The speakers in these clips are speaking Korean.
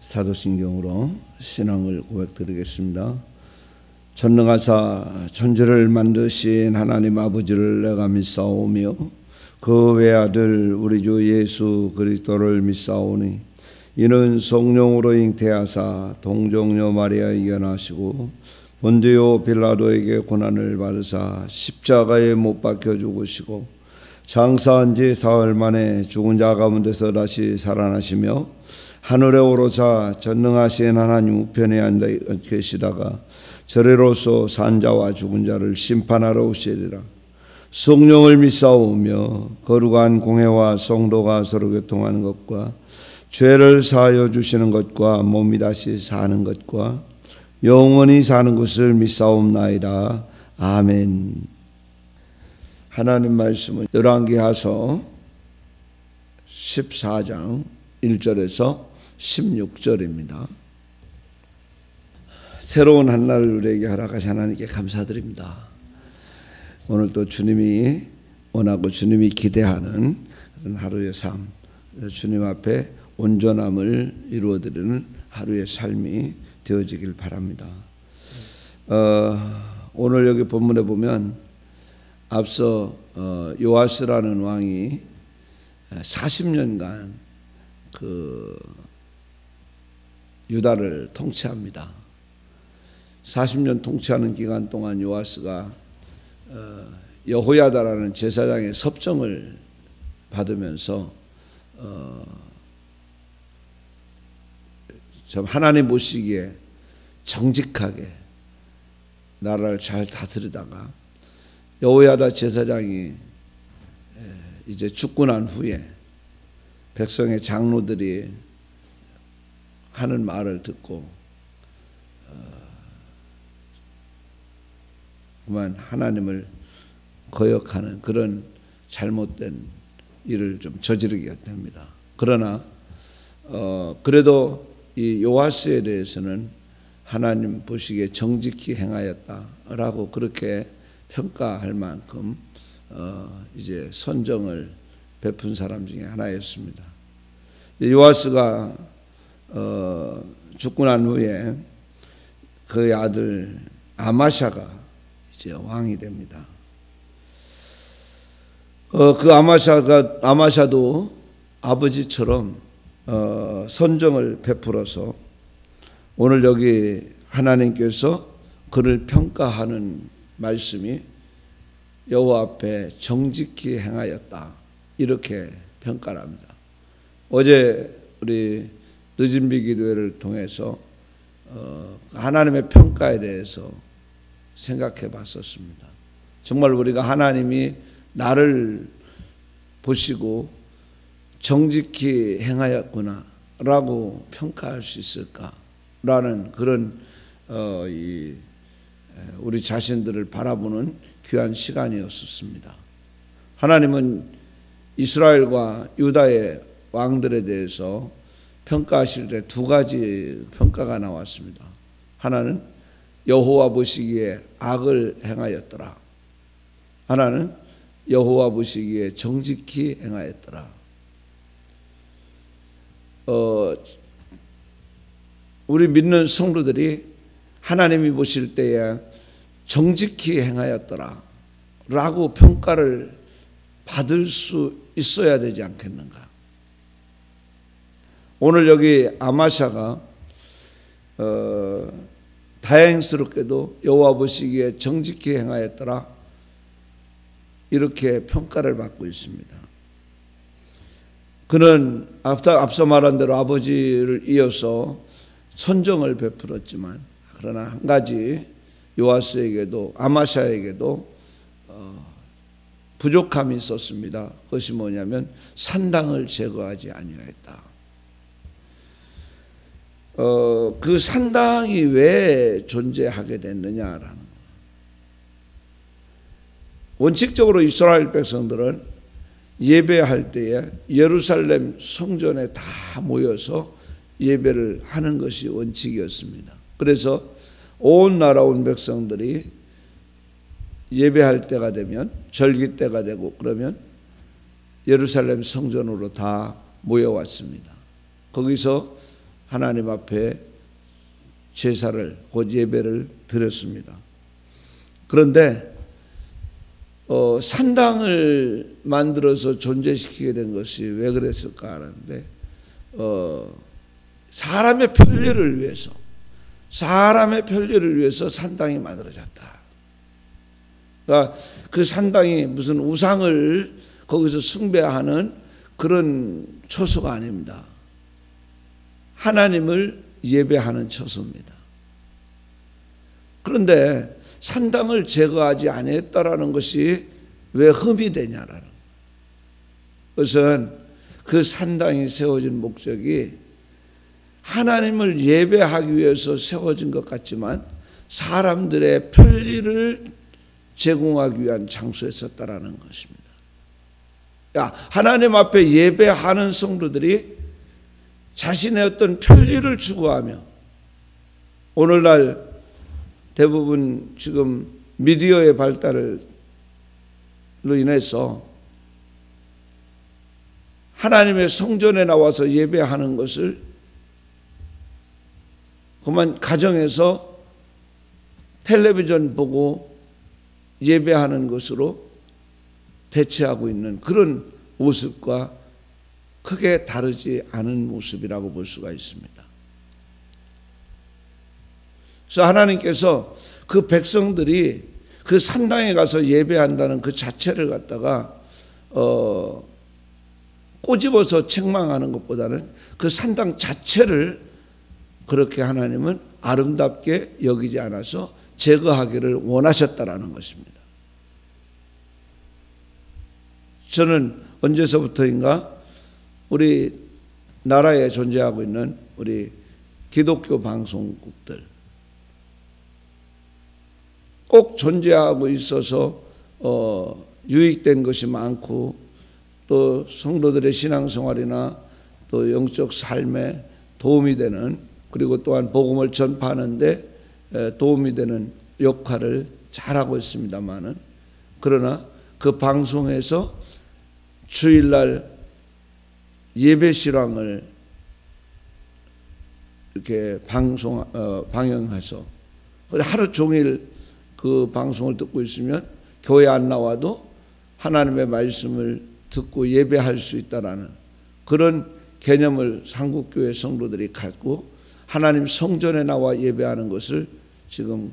사도신경으로 신앙을 고백드리겠습니다. 전능하사 천지를 만드신 하나님 아버지를 내가 믿사오며 그 외아들 우리 주 예수 그리스도를 믿사오니 이는 성령으로 잉태하사 동정녀 마리아에게 나시고 본디오 빌라도에게 고난을 받으사 십자가에 못 박혀 죽으시고 장사한 지 사흘 만에 죽은 자 가운데서 다시 살아나시며 하늘에 오르사 전능하신 하나님 우편에 앉아 계시다가 저리로서 산자와 죽은 자를 심판하러 오시리라. 성령을 믿사오며 거룩한 공회와 성도가 서로 교통하는 것과 죄를 사하여 주시는 것과 몸이 다시 사는 것과 영원히 사는 것을 믿사옵나이다. 아멘. 하나님 말씀은 열왕기하서 14장 1절에서 16절입니다. 새로운 한날을 우리에게 허락하신 하나님께 감사드립니다. 오늘 또 주님이 원하고 주님이 기대하는 그런 하루의 삶, 주님 앞에 온전함을 이루어드리는 하루의 삶이 되어지길 바랍니다. 오늘 여기 본문에 보면 앞서 요아스라는 왕이 40년간 그 유다를 통치합니다. 40년 통치하는 기간 동안 요아스가 여호야다라는 제사장의 섭정을 받으면서 좀 하나님 보시기에 정직하게 나라를 잘 다스리다가 여호야다 제사장이 이제 죽고 난 후에 백성의 장로들이 하는 말을 듣고 그만 하나님을 거역하는 그런 잘못된 일을 좀 저지르게 됩니다. 그러나 그래도 이 요아스에 대해서는 하나님 보시기에 정직히 행하였다라고 그렇게 평가할 만큼 이제 선정을 베푼 사람 중에 하나였습니다. 요아스가 죽고 난 후에 그의 아들 아마샤가 이제 왕이 됩니다. 그 아마샤도 아버지처럼 선정을 베풀어서 오늘 여기 하나님께서 그를 평가하는 말씀이 여호와 앞에 정직히 행하였다 이렇게 평가를 합니다. 어제 우리 늦은비 기도회를 통해서 하나님의 평가에 대해서 생각해 봤었습니다. 정말 우리가 하나님이 나를 보시고 정직히 행하였구나 라고 평가할 수 있을까라는 그런 우리 자신들을 바라보는 귀한 시간이었습니다. 하나님은 이스라엘과 유다의 왕들에 대해서 평가하실 때 두 가지 평가가 나왔습니다. 하나는 여호와 보시기에 악을 행하였더라. 하나는 여호와 보시기에 정직히 행하였더라. 우리 믿는 성도들이 하나님이 보실 때에 정직히 행하였더라 라고 평가를 받을 수 있어야 되지 않겠는가. 오늘 여기 아마샤가 다행스럽게도 여호와 보시기에 정직히 행하였더라 이렇게 평가를 받고 있습니다. 그는 앞서 말한 대로 아버지를 이어서 선정을 베풀었지만 그러나 한 가지 요아스에게도 아마샤에게도 부족함이 있었습니다. 그것이 뭐냐면 산당을 제거하지 아니하였다. 그 산당이 왜 존재하게 됐느냐라는 거예요. 원칙적으로 이스라엘 백성들은 예배할 때에 예루살렘 성전에 다 모여서 예배를 하는 것이 원칙이었습니다. 그래서 온 나라 온 백성들이 예배할 때가 되면 절기 때가 되고 그러면 예루살렘 성전으로 다 모여왔습니다. 거기서 하나님 앞에 제사를 곧 예배를 드렸습니다. 그런데 산당을 만들어서 존재시키게 된 것이 왜 그랬을까 하는데 사람의 편리를 위해서 산당이 만들어졌다. 그러니까 그 산당이 무슨 우상을 거기서 숭배하는 그런 처소가 아닙니다. 하나님을 예배하는 처소입니다. 그런데 산당을 제거하지 아니했다라는 것이 왜 흠이 되냐라는 것은 그 산당이 세워진 목적이 하나님을 예배하기 위해서 세워진 것 같지만 사람들의 편리를 제공하기 위한 장소에 썼다라는 것입니다. 하나님 앞에 예배하는 성도들이 자신의 어떤 편리를 추구하며, 오늘날 대부분 지금 미디어의 발달로 인해서 하나님의 성전에 나와서 예배하는 것을 그만 가정에서 텔레비전 보고 예배하는 것으로 대체하고 있는 그런 모습과 크게 다르지 않은 모습이라고 볼 수가 있습니다. 그래서 하나님께서 그 백성들이 그 산당에 가서 예배한다는 그 자체를 갖다가 꼬집어서 책망하는 것보다는 그 산당 자체를 그렇게 하나님은 아름답게 여기지 않아서 제거하기를 원하셨다라는 것입니다. 저는 언제서부터인가 우리 나라에 존재하고 있는 우리 기독교 방송국들 꼭 존재하고 있어서 유익된 것이 많고 또 성도들의 신앙생활이나 또 영적 삶에 도움이 되는, 그리고 또한 복음을 전파하는 데 도움이 되는 역할을 잘하고 있습니다만은, 그러나 그 방송에서 주일날 예배 실황을 이렇게 방영해서 하루 종일 그 방송을 듣고 있으면 교회 안 나와도 하나님의 말씀을 듣고 예배할 수 있다라는 그런 개념을 한국교회 성도들이 갖고 하나님 성전에 나와 예배하는 것을 지금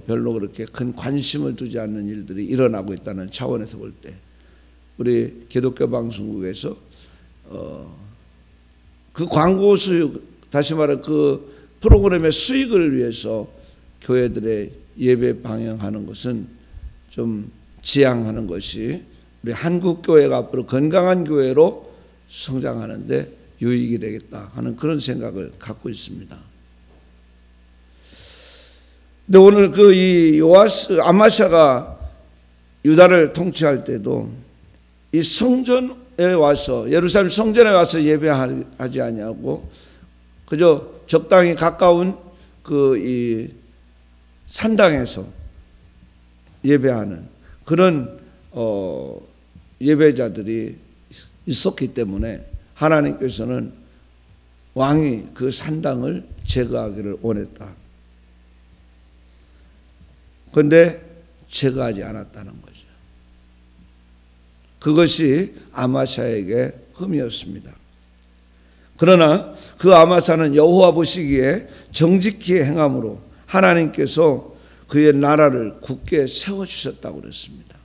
별로 그렇게 큰 관심을 두지 않는 일들이 일어나고 있다는 차원에서 볼 때, 우리 기독교 방송국에서 그 광고 수익, 다시 말해 그 프로그램의 수익을 위해서 교회들의 예배 방영하는 것은 좀 지양하는 것이 우리 한국 교회가 앞으로 건강한 교회로 성장하는데 유익이 되겠다 하는 그런 생각을 갖고 있습니다. 근데 오늘 그 이 아마샤가 유다를 통치할 때도 이 성전에 와서, 예루살렘 성전에 와서 예배하지 아니하고 그저 적당히 가까운 그 이 산당에서 예배하는 그런 예배자들이 있었기 때문에 하나님께서는 왕이 그 산당을 제거하기를 원했다. 그런데 제거하지 않았다는 거죠. 그것이 아마샤에게 흠이었습니다. 그러나 그 아마샤는 여호와 보시기에 정직히 행함으로 하나님께서 그의 나라를 굳게 세워주셨다고 그랬습니다.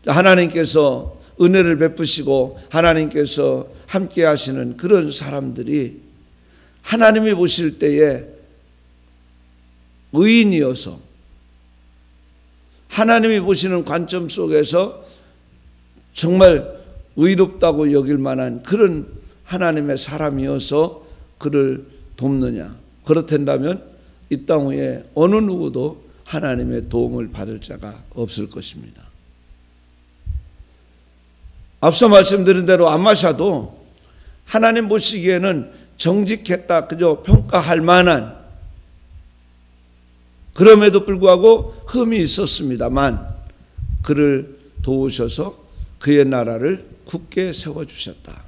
하나님께서 은혜를 베푸시고 하나님께서 함께 하시는 그런 사람들이 하나님이 보실 때에 의인이어서 하나님이 보시는 관점 속에서 정말 의롭다고 여길 만한 그런 하나님의 사람이어서 그를 돕느냐, 그렇다면 이 땅 위에 어느 누구도 하나님의 도움을 받을 자가 없을 것입니다. 앞서 말씀드린 대로 아마샤도 하나님 보시기에는 정직했다, 그저 평가할 만한, 그럼에도 불구하고 흠이 있었습니다만 그를 도우셔서 그의 나라를 굳게 세워주셨다.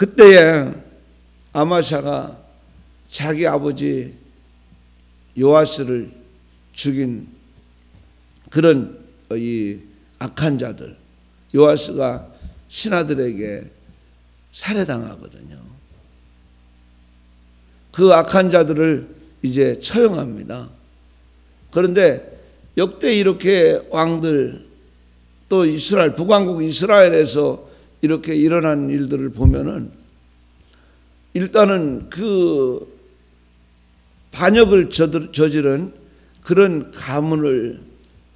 그때에 아마샤가 자기 아버지 요아스를 죽인 그런 이 악한 자들, 요아스가 신하들에게 살해당하거든요. 그 악한 자들을 이제 처형합니다. 그런데 역대 이렇게 왕들, 또 이스라엘, 북왕국 이스라엘에서 이렇게 일어난 일들을 보면은 일단은 그 반역을 저지른 그런 가문을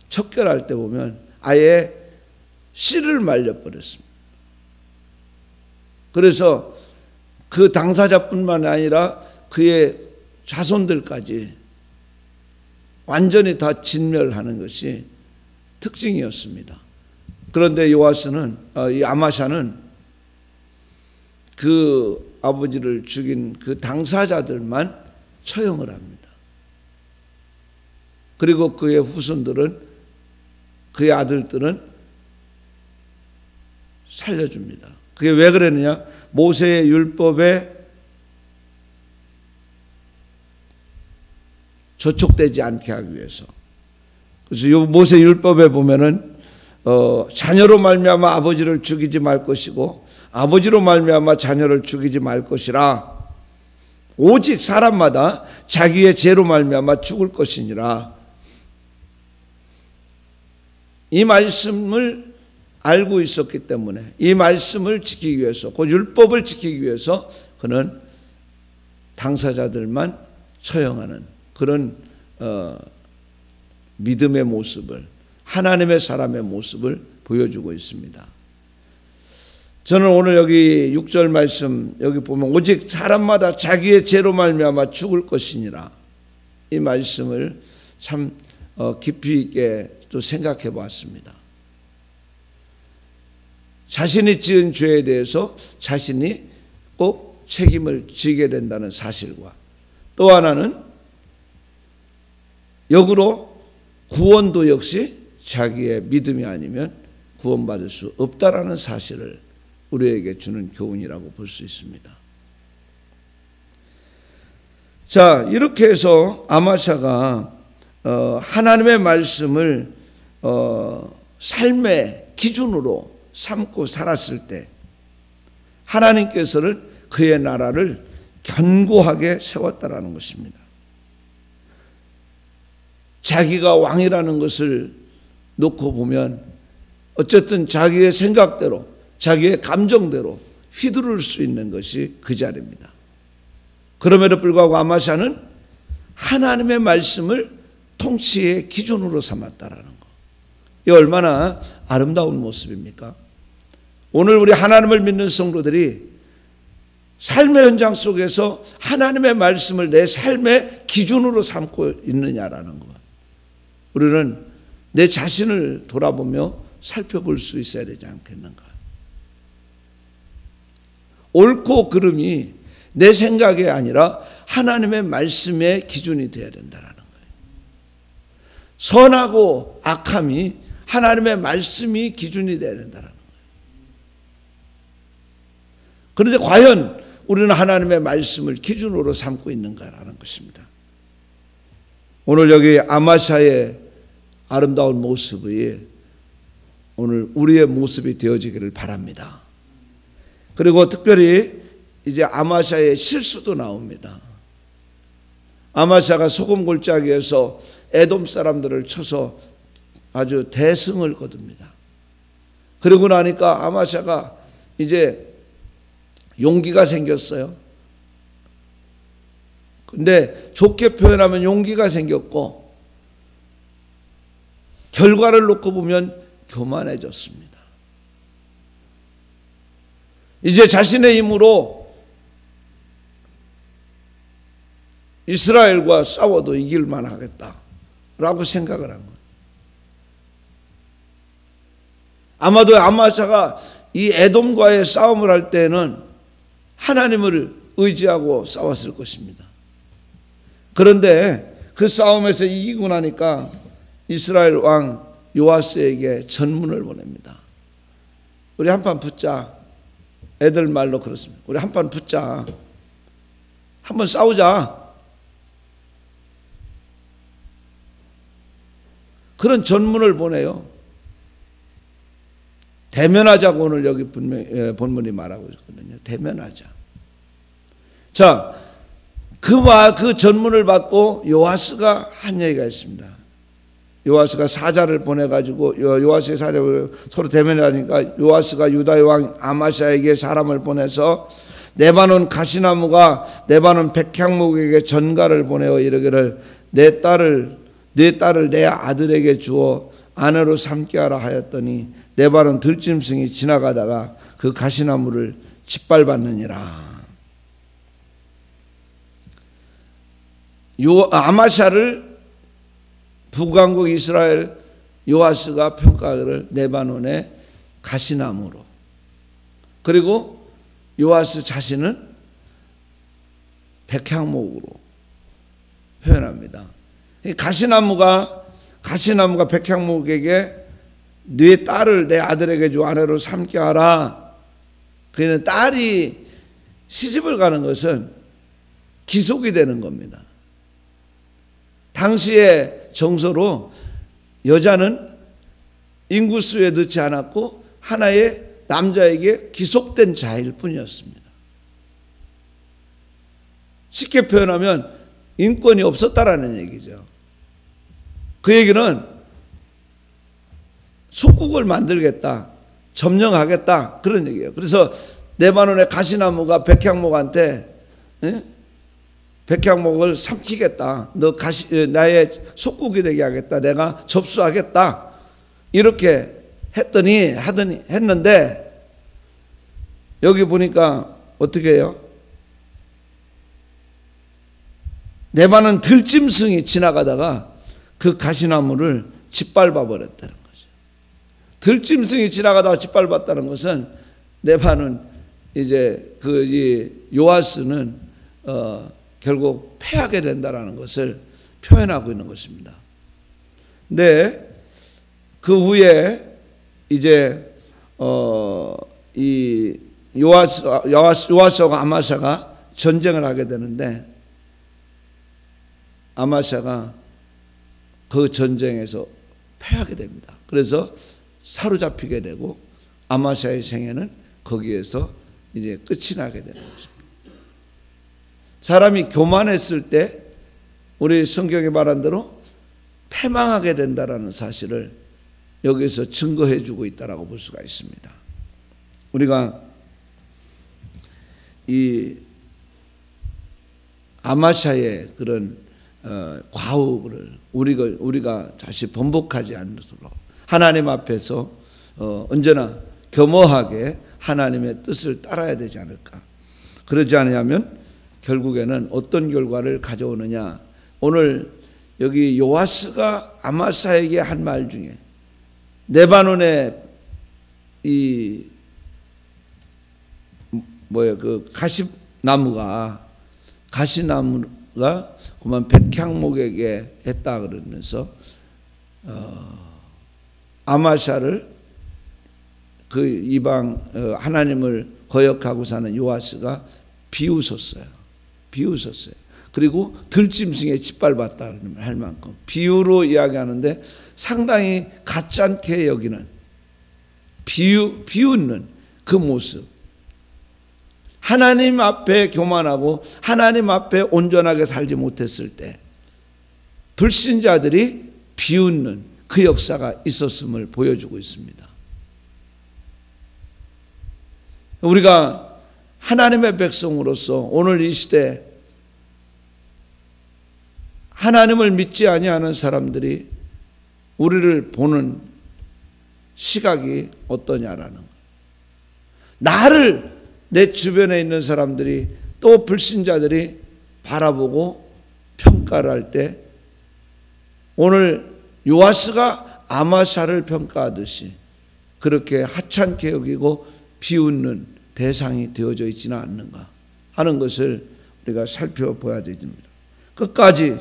척결할 때 보면 아예 씨를 말려버렸습니다. 그래서 그 당사자뿐만 아니라 그의 자손들까지 완전히 다 진멸하는 것이 특징이었습니다. 그런데 요아스는, 이 아마샤는 그 아버지를 죽인 그 당사자들만 처형을 합니다. 그리고 그의 후손들은, 그의 아들들은 살려줍니다. 그게 왜 그랬느냐? 모세의 율법에 저촉되지 않게 하기 위해서. 그래서 이 모세 율법에 보면은 자녀로 말미암아 아버지를 죽이지 말 것이고 아버지로 말미암아 자녀를 죽이지 말 것이라. 오직 사람마다 자기의 죄로 말미암아 죽을 것이니라. 이 말씀을 알고 있었기 때문에 이 말씀을 지키기 위해서, 그 율법을 지키기 위해서 그는 당사자들만 처형하는 그런 믿음의 모습을, 하나님의 사람의 모습을 보여주고 있습니다. 저는 오늘 여기 6절 말씀 여기 보면 오직 사람마다 자기의 죄로 말미암아 죽을 것이니라. 이 말씀을 참 깊이 있게 또 생각해 보았습니다. 자신이 지은 죄에 대해서 자신이 꼭 책임을 지게 된다는 사실과, 또 하나는 역으로 구원도 역시 자기의 믿음이 아니면 구원받을 수 없다라는 사실을 우리에게 주는 교훈이라고 볼 수 있습니다. 자, 이렇게 해서 아마샤가 하나님의 말씀을 삶의 기준으로 삼고 살았을 때 하나님께서는 그의 나라를 견고하게 세웠다라는 것입니다. 자기가 왕이라는 것을 놓고 보면 어쨌든 자기의 생각대로, 자기의 감정대로 휘두를 수 있는 것이 그 자리입니다. 그럼에도 불구하고 아마샤는 하나님의 말씀을 통치의 기준으로 삼았다라는 것. 이 얼마나 아름다운 모습입니까? 오늘 우리 하나님을 믿는 성도들이 삶의 현장 속에서 하나님의 말씀을 내 삶의 기준으로 삼고 있느냐라는 것. 우리는 내 자신을 돌아보며 살펴볼 수 있어야 되지 않겠는가? 옳고 그름이 내 생각이 아니라 하나님의 말씀의 기준이 되어야 된다는 거예요. 선하고 악함이 하나님의 말씀이 기준이 되어야 된다는 거예요. 그런데 과연 우리는 하나님의 말씀을 기준으로 삼고 있는가라는 것입니다. 오늘 여기 아마샤의 아름다운 모습이 오늘 우리의 모습이 되어지기를 바랍니다. 그리고 특별히 이제 아마샤의 실수도 나옵니다. 아마샤가 소금 골짜기에서 에돔 사람들을 쳐서 아주 대승을 거둡니다. 그러고 나니까 아마샤가 이제 용기가 생겼어요. 근데 좋게 표현하면 용기가 생겼고 결과를 놓고 보면 교만해졌습니다. 이제 자신의 힘으로 이스라엘과 싸워도 이길만 하겠다라고 생각을 한 거예요. 아마도 아마샤가 이 에돔과의 싸움을 할 때는 하나님을 의지하고 싸웠을 것입니다. 그런데 그 싸움에서 이기고 나니까 이스라엘 왕 요아스에게 전문을 보냅니다. 우리 한판 붙자. 애들 말로 그렇습니다. 우리 한판 붙자. 한번 싸우자. 그런 전문을 보내요. 대면하자고 오늘 여기 본문이 말하고 있거든요. 대면하자. 자, 그 전문을 받고 요아스가 한 얘기가 있습니다. 요아스가 사자를 보내가지고 요아스의 사자를 서로 대면하니까 요아스가 유다의 왕 아마샤에게 사람을 보내서 레바논 가시나무가 레바논 백향목에게 전가를 보내어 이르기를 내 딸을 내 아들에게 주어 아내로 삼게 하라 하였더니 레바논 들짐승이 지나가다가 그 가시나무를 짓밟았느니라. 아마샤를 북왕국 이스라엘 요아스가 평가하기를 레바논의 가시나무로, 그리고 요아스 자신은 백향목으로 표현합니다. 가시나무가 백향목에게 네 딸을 내 아들에게 주 아내로 삼게 하라. 그는 딸이 시집을 가는 것은 기속이 되는 겁니다. 당시의 정서로 여자는 인구수에 넣지 않았고 하나의 남자에게 기속된 자일 뿐이었습니다. 쉽게 표현하면 인권이 없었다라는 얘기죠. 그 얘기는 속국을 만들겠다, 점령하겠다, 그런 얘기예요. 그래서 레바논의 가시나무가 백향목한테 백향목을 삼키겠다, 너 나의 속국이 되게 하겠다, 내가 접수하겠다, 이렇게 했는데 여기 보니까 어떻게 해요? 레바논 들짐승이 지나가다가 그 가시나무를 짓밟아 버렸다는 거죠. 들짐승이 지나가다가 짓밟았다는 것은 레바논 이제 이 요아스는 결국 패하게 된다라는 것을 표현하고 있는 것입니다. 근데 그 후에 이제 이 요아스와 아마샤가 전쟁을 하게 되는데 아마샤가 그 전쟁에서 패하게 됩니다. 그래서 사로잡히게 되고 아마샤의 생애는 거기에서 이제 끝이 나게 되는 것입니다. 사람이 교만했을 때 우리 성경에 말한 대로 패망하게 된다라는 사실을 여기서 증거해 주고 있다라고 볼 수가 있습니다. 우리가 이 아마샤의 그런 과오를 우리가 다시 번복하지 않도록 하나님 앞에서 언제나 겸허하게 하나님의 뜻을 따라야 되지 않을까. 그러지 않으면 결국에는 어떤 결과를 가져오느냐. 오늘 여기 요아스가 아마사에게 한 말 중에 레바논의 그 가시나무가 그만 백향목에게 했다 그러면서 아마샤를 그 이방 하나님을 거역하고 사는 요아스가 비웃었어요. 그리고 들짐승에 짓밟았다 할 만큼 비유로 이야기하는데 상당히 가짜않게 여기는 비웃는 그 모습. 하나님 앞에 교만하고 하나님 앞에 온전하게 살지 못했을 때 불신자들이 비웃는 그 역사가 있었음을 보여주고 있습니다. 우리가 하나님의 백성으로서 오늘 이 시대 하나님을 믿지 아니하는 사람들이 우리를 보는 시각이 어떠냐라는 것. 나를 내 주변에 있는 사람들이 또 불신자들이 바라보고 평가를 할 때 오늘 요아스가 아마샤를 평가하듯이 그렇게 하찮게 여기고 비웃는 대상이 되어져 있지는 않는가 하는 것을 우리가 살펴봐야 됩니다. 끝까지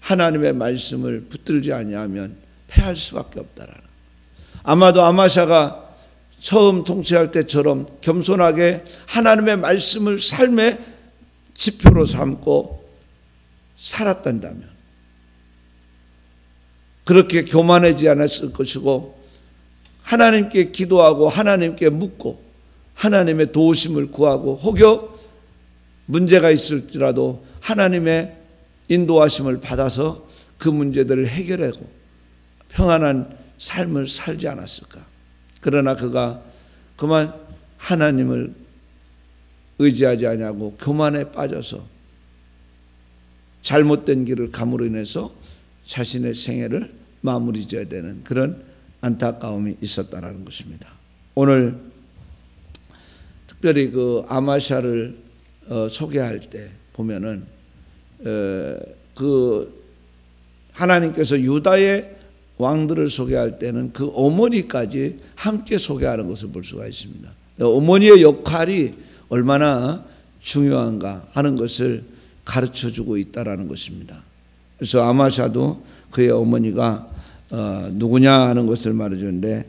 하나님의 말씀을 붙들지 아니하면 패할 수밖에 없다라는. 아마도 아마샤가 처음 통치할 때처럼 겸손하게 하나님의 말씀을 삶의 지표로 삼고 살았단다면 그렇게 교만하지 않았을 것이고 하나님께 기도하고 하나님께 묻고 하나님의 도우심을 구하고 혹여 문제가 있을지라도 하나님의 인도하심을 받아서 그 문제들을 해결하고 평안한 삶을 살지 않았을까. 그러나 그가 그만 하나님을 의지하지 아니하고 교만에 빠져서 잘못된 길을 감으로 인해서 자신의 생애를 마무리 지어야 되는 그런 안타까움이 있었다라는 것입니다. 오늘 특별히 그 아마샤를 소개할 때 보면은 그 하나님께서 유다의 왕들을 소개할 때는 그 어머니까지 함께 소개하는 것을 볼 수가 있습니다. 어머니의 역할이 얼마나 중요한가 하는 것을 가르쳐주고 있다라는 것입니다. 그래서 아마샤도 그의 어머니가 누구냐 하는 것을 말해주는데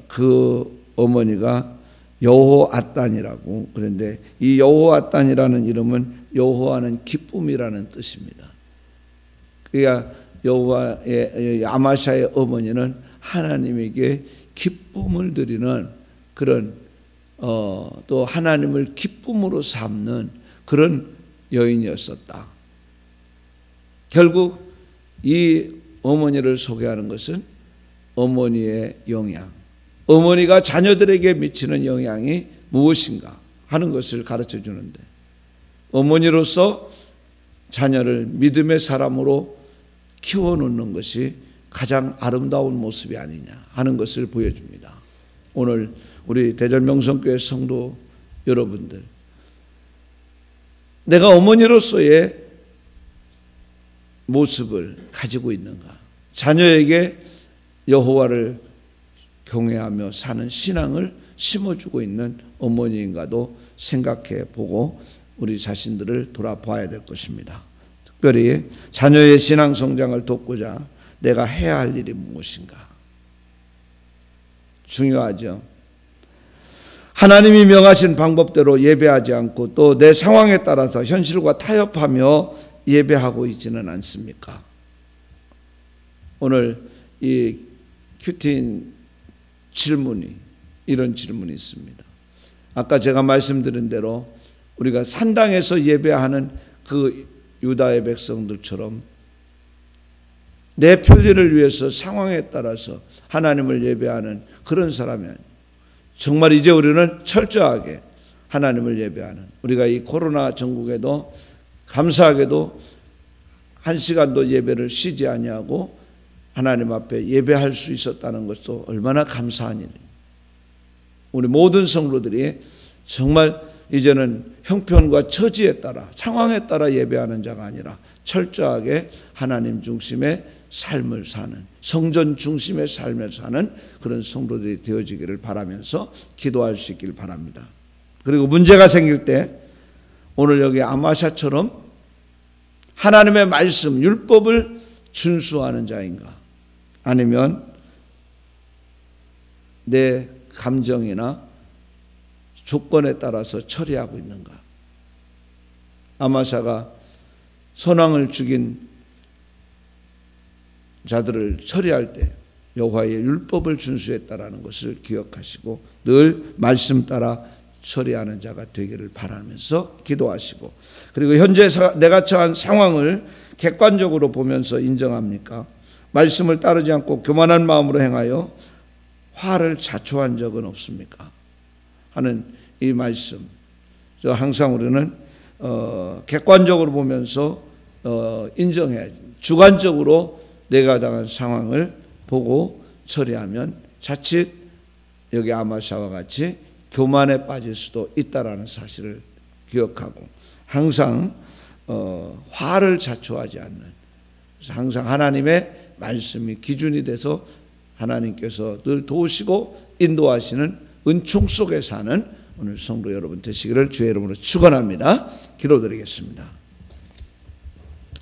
그 어머니가 여호앗단이라고. 그런데 이 여호앗단이라는 이름은 여호와는 기쁨이라는 뜻입니다. 그러니까 여호와의 아마샤의 어머니는 하나님에게 기쁨을 드리는 그런 또 하나님을 기쁨으로 삼는 그런 여인이었었다. 결국 이 어머니를 소개하는 것은 어머니의 영향, 어머니가 자녀들에게 미치는 영향이 무엇인가 하는 것을 가르쳐 주는데 어머니로서 자녀를 믿음의 사람으로 키워놓는 것이 가장 아름다운 모습이 아니냐 하는 것을 보여줍니다. 오늘 우리 대전명성교회 성도 여러분들, 내가 어머니로서의 모습을 가지고 있는가? 자녀에게 여호와를 경외하며 사는 신앙을 심어주고 있는 어머니인가도 생각해 보고 우리 자신들을 돌아봐야 될 것입니다. 특별히 자녀의 신앙 성장을 돕고자 내가 해야 할 일이 무엇인가? 중요하죠. 하나님이 명하신 방법대로 예배하지 않고 또 내 상황에 따라서 현실과 타협하며 예배하고 있지는 않습니까? 오늘 이 큐티인 질문이 이런 질문이 있습니다. 아까 제가 말씀드린 대로 우리가 산당에서 예배하는 그 유다의 백성들처럼 내 편리를 위해서 상황에 따라서 하나님을 예배하는 그런 사람이 아니에요. 정말 이제 우리는 철저하게 하나님을 예배하는, 우리가 이 코로나 전국에도 감사하게도 한 시간도 예배를 쉬지 아니하고 하나님 앞에 예배할 수 있었다는 것도 얼마나 감사한 일이에요. 우리 모든 성도들이 정말 이제는 형편과 처지에 따라 상황에 따라 예배하는 자가 아니라 철저하게 하나님 중심의 삶을 사는, 성전 중심의 삶을 사는 그런 성도들이 되어지기를 바라면서 기도할 수 있기를 바랍니다. 그리고 문제가 생길 때 오늘 여기 아마샤처럼 하나님의 말씀, 율법을 준수하는 자인가? 아니면 내 감정이나 조건에 따라서 처리하고 있는가? 아마샤가 선왕을 죽인 자들을 처리할 때 여호와의 율법을 준수했다라는 것을 기억하시고 늘 말씀 따라 처리하는 자가 되기를 바라면서 기도하시고, 그리고 현재 내가 처한 상황을 객관적으로 보면서 인정합니까? 말씀을 따르지 않고 교만한 마음으로 행하여 화를 자초한 적은 없습니까? 하는 이 말씀, 항상 우리는 객관적으로 보면서 인정해야지. 주관적으로 내가 당한 상황을 보고 처리하면 자칫 여기 아마샤와 같이 교만에 빠질 수도 있다라는 사실을 기억하고 항상 화를 자초하지 않는, 항상 하나님의 말씀이 기준이 돼서 하나님께서 늘 도우시고 인도하시는 은총 속에 사는 오늘 성도 여러분 되시기를 주의 이름으로 축원합니다. 기도드리겠습니다.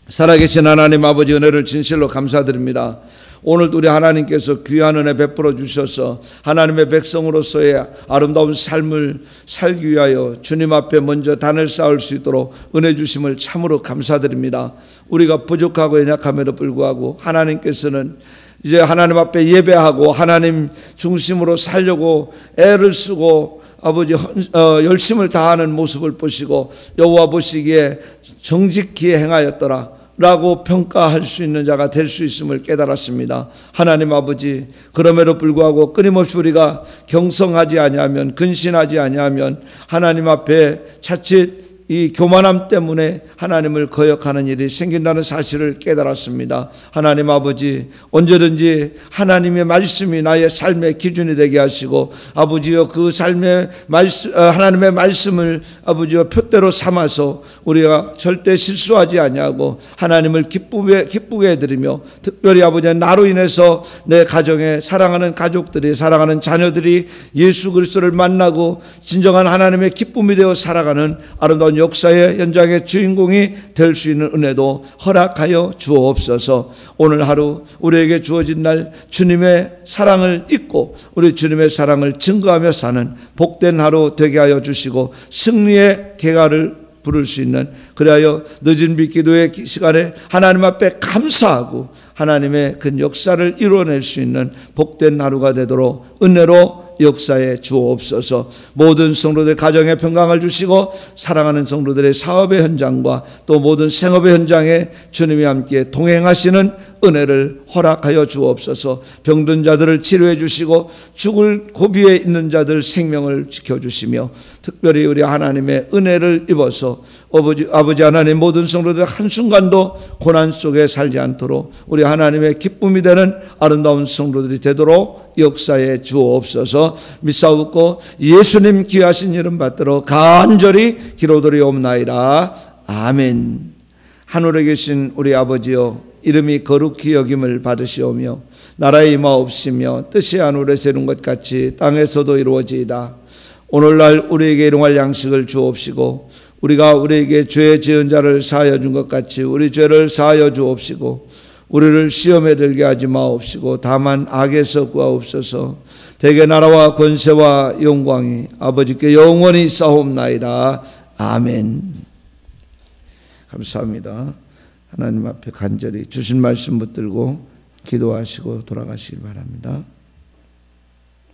살아계신 하나님 아버지, 은혜를 진실로 감사드립니다. 오늘도 우리 하나님께서 귀한 은혜 베풀어 주셔서 하나님의 백성으로서의 아름다운 삶을 살기 위하여 주님 앞에 먼저 단을 쌓을 수 있도록 은혜 주심을 참으로 감사드립니다. 우리가 부족하고 연약함에도 불구하고 하나님께서는 이제 하나님 앞에 예배하고 하나님 중심으로 살려고 애를 쓰고 아버지 열심을 다하는 모습을 보시고 여호와 보시기에 정직히 행하였더라 라고 평가할 수 있는 자가 될 수 있음을 깨달았습니다. 하나님 아버지, 그럼에도 불구하고 끊임없이 우리가 경성하지 아니하면, 근신하지 아니하면 하나님 앞에 자칫 이 교만함 때문에 하나님을 거역하는 일이 생긴다는 사실을 깨달았습니다. 하나님 아버지, 언제든지 하나님의 말씀이 나의 삶의 기준이 되게 하시고 아버지여 그 삶의 말씀, 하나님의 말씀을 아버지여 표대로 삼아서 우리가 절대 실수하지 아니하고 하나님을 기쁘게 해드리며, 특별히 아버지 나로 인해서 내 가정에 사랑하는 가족들이, 사랑하는 자녀들이 예수 그리스도를 만나고 진정한 하나님의 기쁨이 되어 살아가는 아름다운 역사의 현장의 주인공이 될 수 있는 은혜도 허락하여 주옵소서. 오늘 하루 우리에게 주어진 날 주님의 사랑을 잊고 우리 주님의 사랑을 증거하며 사는 복된 하루 되게 하여 주시고 승리의 개가를 부를 수 있는, 그리하여 늦은 빛기도의 시간에 하나님 앞에 감사하고 하나님의 그 역사를 이뤄낼 수 있는 복된 하루가 되도록 은혜로 역사에 주옵소서. 모든 성도들 가정에 평강을 주시고 사랑하는 성도들의 사업의 현장과 또 모든 생업의 현장에 주님이 함께 동행하시는 은혜를 허락하여 주옵소서. 병든 자들을 치료해 주시고 죽을 고비에 있는 자들 생명을 지켜주시며, 특별히 우리 하나님의 은혜를 입어서 아버지 하나님 모든 성도들 한순간도 고난 속에 살지 않도록 우리 하나님의 기쁨이 되는 아름다운 성도들이 되도록 역사에 주옵소서. 믿사옵고 예수님 귀하신 이름 받들어 간절히 기도드리옵나이다. 아멘. 하늘에 계신 우리 아버지여, 이름이 거룩히 여김을 받으시오며 나라의 임하옵시며 뜻이 하늘에서 이룬 것 같이 땅에서도 이루어지이다. 오늘날 우리에게 일용할 양식을 주옵시고 우리가 우리에게 죄 지은 자를 사하여 준 것 같이 우리 죄를 사하여 주옵시고 우리를 시험에 들게 하지 마옵시고 다만 악에서 구하옵소서. 대개 나라와 권세와 영광이 아버지께 영원히 있사옵나이다. 아멘. 감사합니다. 하나님 앞에 간절히 주신 말씀 붙들고 기도하시고 돌아가시기 바랍니다.